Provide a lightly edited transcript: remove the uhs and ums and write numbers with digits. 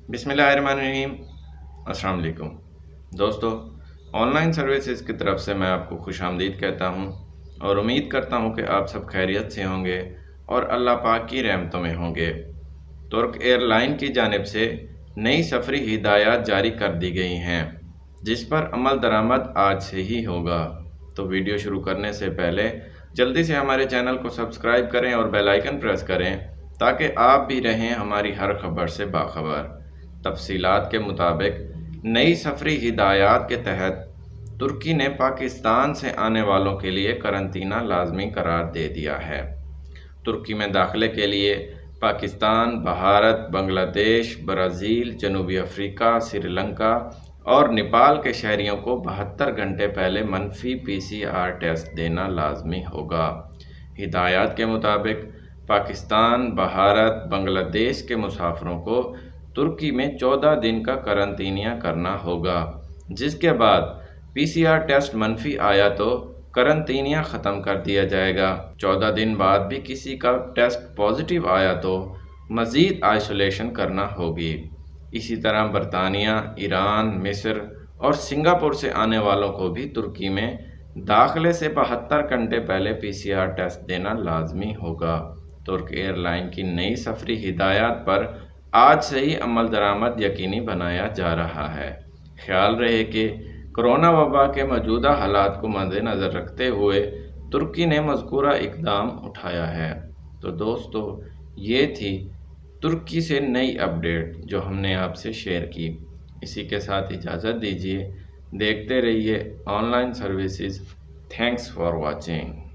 بسم اللہ الرحمن الرحیم۔ السلام علیکم دوستو، آن لائن سروسز کی طرف سے میں آپ کو خوش آمدید کہتا ہوں اور امید کرتا ہوں کہ آپ سب خیریت سے ہوں گے اور اللہ پاک کی رحمتوں میں ہوں گے۔ ترک ایئر لائن کی جانب سے نئی سفری ہدایات جاری کر دی گئی ہیں، جس پر عمل درآمد آج سے ہی ہوگا۔ تو ویڈیو شروع کرنے سے پہلے جلدی سے ہمارے چینل کو سبسکرائب کریں اور بیل آئیکن پریس کریں تاکہ آپ بھی رہیں ہماری ہر خبر سے باخبر۔ تفصیلات کے مطابق نئی سفری ہدایات کے تحت ترکی نے پاکستان سے آنے والوں کے لیے قرنطینہ لازمی قرار دے دیا ہے۔ ترکی میں داخلے کے لیے پاکستان، بھارت، بنگلہ دیش، برازیل، جنوبی افریقہ، سری لنکا اور نیپال کے شہریوں کو 72 گھنٹے پہلے منفی PCR ٹیسٹ دینا لازمی ہوگا۔ ہدایات کے مطابق پاکستان، بھارت، بنگلہ دیش کے مسافروں کو ترکی میں 14 دن کا قرنطینہ کرنا ہوگا، جس کے بعد PCR ٹیسٹ منفی آیا تو قرنطینہ ختم کر دیا جائے گا۔ 14 دن بعد بھی کسی کا ٹیسٹ پازیٹیو آیا تو مزید آئسولیشن کرنا ہوگی۔ اسی طرح برطانیہ، ایران، مصر اور سنگاپور سے آنے والوں کو بھی ترکی میں داخلے سے 72 گھنٹے پہلے PCR ٹیسٹ دینا لازمی ہوگا۔ ترک ایئر لائن کی نئی سفری ہدایات پر آج سے ہی عمل درآمد یقینی بنایا جا رہا ہے۔ خیال رہے کہ کرونا وبا کے موجودہ حالات کو مد نظر رکھتے ہوئے ترکی نے مذکورہ اقدام اٹھایا ہے۔ تو دوستو، یہ تھی ترکی سے نئی اپڈیٹ جو ہم نے آپ سے شیئر کی۔ اسی کے ساتھ اجازت دیجیے، دیکھتے رہیے on line services. Thanks for watching.